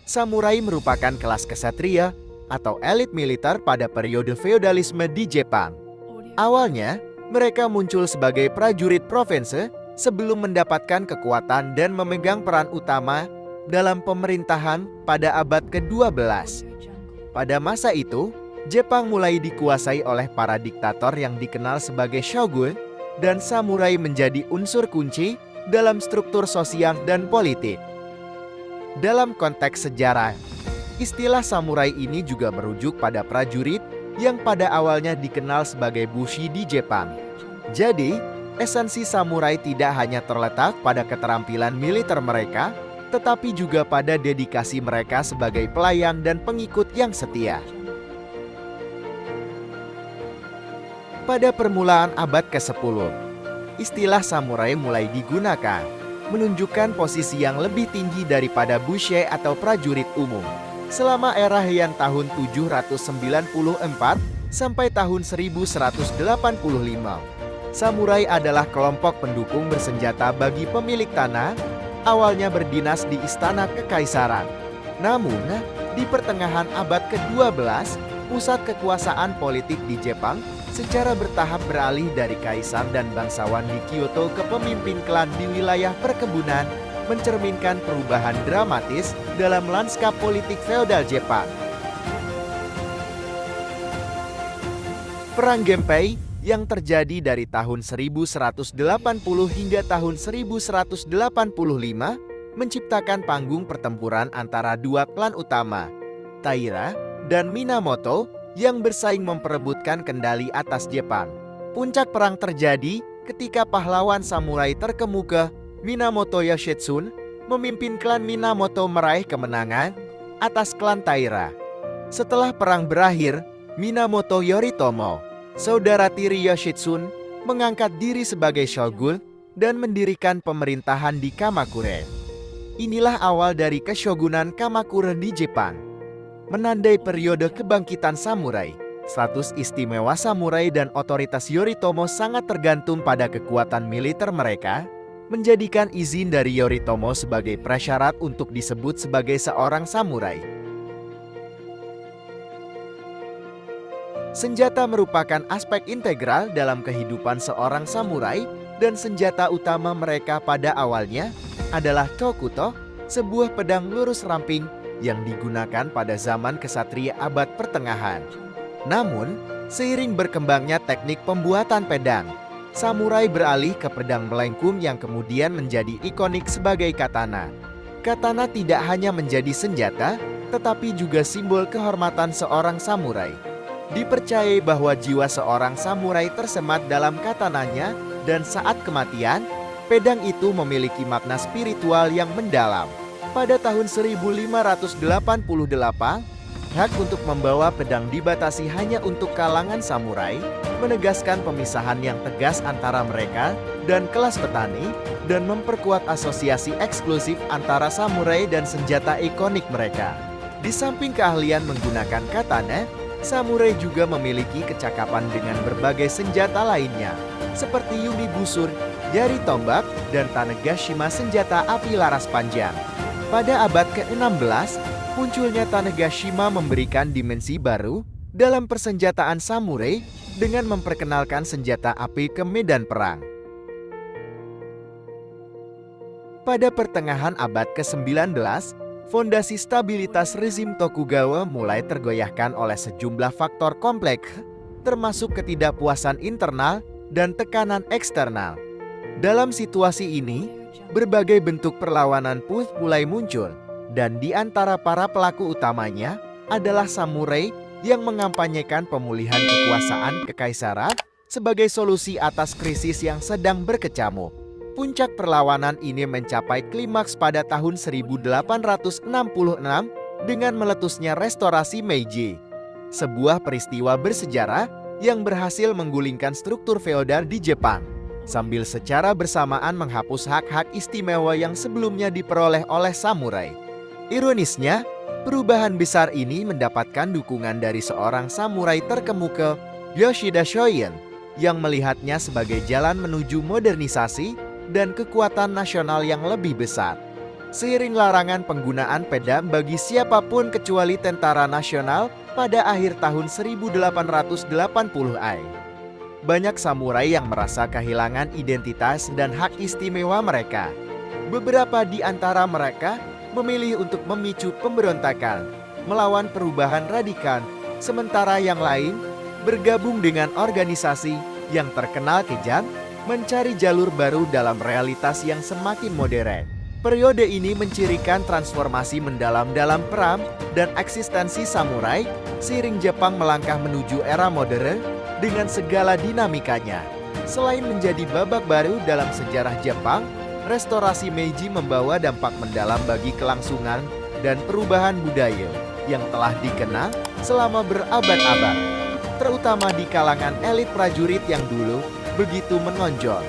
Samurai merupakan kelas ksatria atau elit militer pada periode feodalisme di Jepang. Awalnya, mereka muncul sebagai prajurit provinsi sebelum mendapatkan kekuatan dan memegang peran utama dalam pemerintahan pada abad ke-12. Pada masa itu, Jepang mulai dikuasai oleh para diktator yang dikenal sebagai shogun, dan samurai menjadi unsur kunci dalam struktur sosial dan politik. Dalam konteks sejarah, istilah samurai ini juga merujuk pada prajurit yang pada awalnya dikenal sebagai bushi di Jepang. Jadi, esensi samurai tidak hanya terletak pada keterampilan militer mereka, tetapi juga pada dedikasi mereka sebagai pelayan dan pengikut yang setia. Pada permulaan abad ke-10, istilah samurai mulai digunakan, menunjukkan posisi yang lebih tinggi daripada bushi atau prajurit umum. Selama era Heian tahun 794 sampai tahun 1185, samurai adalah kelompok pendukung bersenjata bagi pemilik tanah, awalnya berdinas di istana kekaisaran. Namun, di pertengahan abad ke-12, pusat kekuasaan politik di Jepang secara bertahap beralih dari kaisar dan bangsawan di Kyoto ke pemimpin klan di wilayah perkebunan, mencerminkan perubahan dramatis dalam lanskap politik feodal Jepang. Perang Genpei yang terjadi dari tahun 1180 hingga tahun 1185 menciptakan panggung pertempuran antara dua klan utama, Taira dan Minamoto, yang bersaing memperebutkan kendali atas Jepang. Puncak perang terjadi ketika pahlawan samurai terkemuka Minamoto Yoshitsune memimpin klan Minamoto meraih kemenangan atas klan Taira. Setelah perang berakhir, Minamoto Yoritomo, saudara tiri Yoshitsune, mengangkat diri sebagai shogun dan mendirikan pemerintahan di Kamakure. Inilah awal dari Keshogunan Kamakure di Jepang, menandai periode kebangkitan samurai. Status istimewa samurai dan otoritas Yoritomo sangat tergantung pada kekuatan militer mereka, menjadikan izin dari Yoritomo sebagai prasyarat untuk disebut sebagai seorang samurai. Senjata merupakan aspek integral dalam kehidupan seorang samurai, dan senjata utama mereka pada awalnya adalah tokuto, sebuah pedang lurus ramping yang digunakan pada zaman kesatria abad pertengahan. Namun, seiring berkembangnya teknik pembuatan pedang, samurai beralih ke pedang melengkung yang kemudian menjadi ikonik sebagai katana. Katana tidak hanya menjadi senjata, tetapi juga simbol kehormatan seorang samurai. Dipercayai bahwa jiwa seorang samurai tersemat dalam katananya, dan saat kematian, pedang itu memiliki makna spiritual yang mendalam. Pada tahun 1588, hak untuk membawa pedang dibatasi hanya untuk kalangan samurai, menegaskan pemisahan yang tegas antara mereka dan kelas petani, dan memperkuat asosiasi eksklusif antara samurai dan senjata ikonik mereka. Di samping keahlian menggunakan katana, samurai juga memiliki kecakapan dengan berbagai senjata lainnya, seperti yumi busur, yari tombak, dan tanegashima senjata api laras panjang. Pada abad ke-16, munculnya tanegashima memberikan dimensi baru dalam persenjataan samurai dengan memperkenalkan senjata api ke medan perang. Pada pertengahan abad ke-19, fondasi stabilitas rezim Tokugawa mulai tergoyahkan oleh sejumlah faktor kompleks, termasuk ketidakpuasan internal dan tekanan eksternal. Dalam situasi ini, berbagai bentuk perlawanan pun mulai muncul, dan di antara para pelaku utamanya adalah samurai yang mengampanyekan pemulihan kekuasaan kekaisaran sebagai solusi atas krisis yang sedang berkecamuk. Puncak perlawanan ini mencapai klimaks pada tahun 1866 dengan meletusnya restorasi Meiji, sebuah peristiwa bersejarah yang berhasil menggulingkan struktur feodal di Jepang, sambil secara bersamaan menghapus hak-hak istimewa yang sebelumnya diperoleh oleh samurai. Ironisnya, perubahan besar ini mendapatkan dukungan dari seorang samurai terkemuka, Yoshida Shoin, yang melihatnya sebagai jalan menuju modernisasi dan kekuatan nasional yang lebih besar. Seiring larangan penggunaan pedang bagi siapapun kecuali tentara nasional pada akhir tahun 1880-an. Banyak samurai yang merasa kehilangan identitas dan hak istimewa mereka. Beberapa di antara mereka memilih untuk memicu pemberontakan, melawan perubahan radikal, sementara yang lain bergabung dengan organisasi yang terkenal kejam, mencari jalur baru dalam realitas yang semakin modern. Periode ini mencirikan transformasi mendalam dalam peran dan eksistensi samurai, seiring Jepang melangkah menuju era modern dengan segala dinamikanya. Selain menjadi babak baru dalam sejarah Jepang, restorasi Meiji membawa dampak mendalam bagi kelangsungan dan perubahan budaya yang telah dikenal selama berabad-abad, terutama di kalangan elit prajurit yang dulu begitu menonjol.